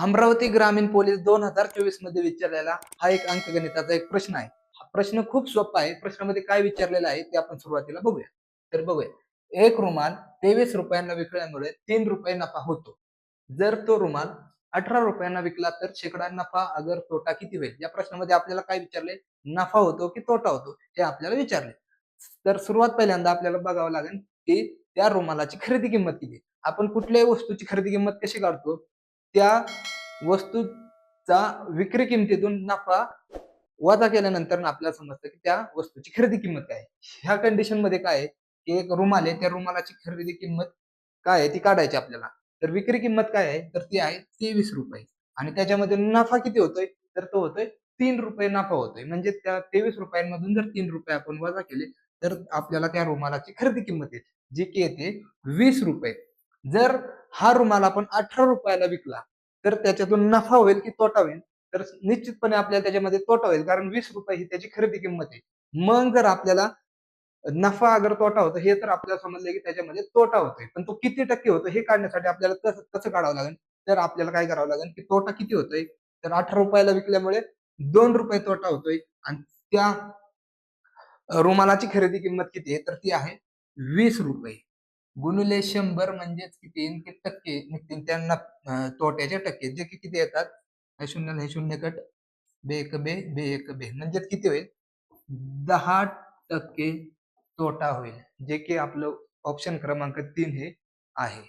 अमरावती ग्रामीण पोलीस 2024 मध्ये विचारलेला हा एक अंकगणिताचा एक प्रश्न आहे. हा प्रश्न खूप सोपा आहे. प्रश्नामध्ये काय विचारलेलं आहे ते आपण सुरुवातीला बघूया. तर बघूया, एक रुमाल 23 रुपयांना विकल्यामुळे 3 रुपये नफा होतो. जर तो रुमाल 18 रुपयांना विकला तर शेकडा नफा अगर तोटा किती होईल? या प्रश्नामध्ये आपल्याला काय विचारले? नफा होतो की तोटा होतो हे आपल्याला विचारले. तर सुरुवात पहिल्यांदा आपल्याला बघावं लागेल की त्या रुमालाची खरेदी किंमत किती. आपण कुठल्याही वस्तूची खरेदी किंमत कशी काढतो? त्या वस्तूचा विक्री किमतीतून नफा वजा केल्यानंतर आपल्याला समजतं की त्या वस्तूची खरेदी किंमत काय आहे. ह्या कंडिशन मध्ये काय आहे की एक रुमाल आहे, त्या रुमालाची खरेदी किंमत काय आहे ती काढायची आपल्याला. तर विक्री किंमत काय आहे? तर ती आहे 23 रुपये आणि त्याच्यामध्ये नफा किती होतोय? तर तो होतोय 3 रुपये नफा होतोय. म्हणजे त्या 23 रुपयांमधून जर 3 रुपये आपण वजा केले तर आपल्याला त्या रुमालाची खरेदी किंमत येते, जी की येते 20 रुपये. जर हा रुमाल आपण 18 रुपयाला विकला तर त्याच्यातून नफा होईल की तोटा होईल? तर निश्चितपणे आपल्याला त्याच्यामध्ये तोटा होईल, कारण 20 रुपये ही त्याची खरेदी किंमत आहे. मग जर आपल्याला नफा अगर तोटा होतो हे तर आपल्याला समजलं की त्याच्यामध्ये तोटा होतोय, पण तो किती टक्के होतो हे काढण्यासाठी आपल्याला कसं कसं काढावं लागेल? तर आपल्याला काय करावं लागेल की तोटा किती होतोय? तर 18 रुपयाला विकल्यामुळे 2 रुपये तोटा होतोय आणि त्या रुमालाची खरेदी किंमत किती आहे? तर ती आहे 20 रुपये. गुणिले 100 म्हणजेच किती येईल? की टक्के निघतील त्यांना तोट्याचे टक्के जे की किती येतात? हे शून्य हे शून्य कट, बे एक बे, बे एक बे. म्हणजेच किती होईल? 10% तोटा होईल. जे की आपलं ऑप्शन क्रमांक 3 हे आहे.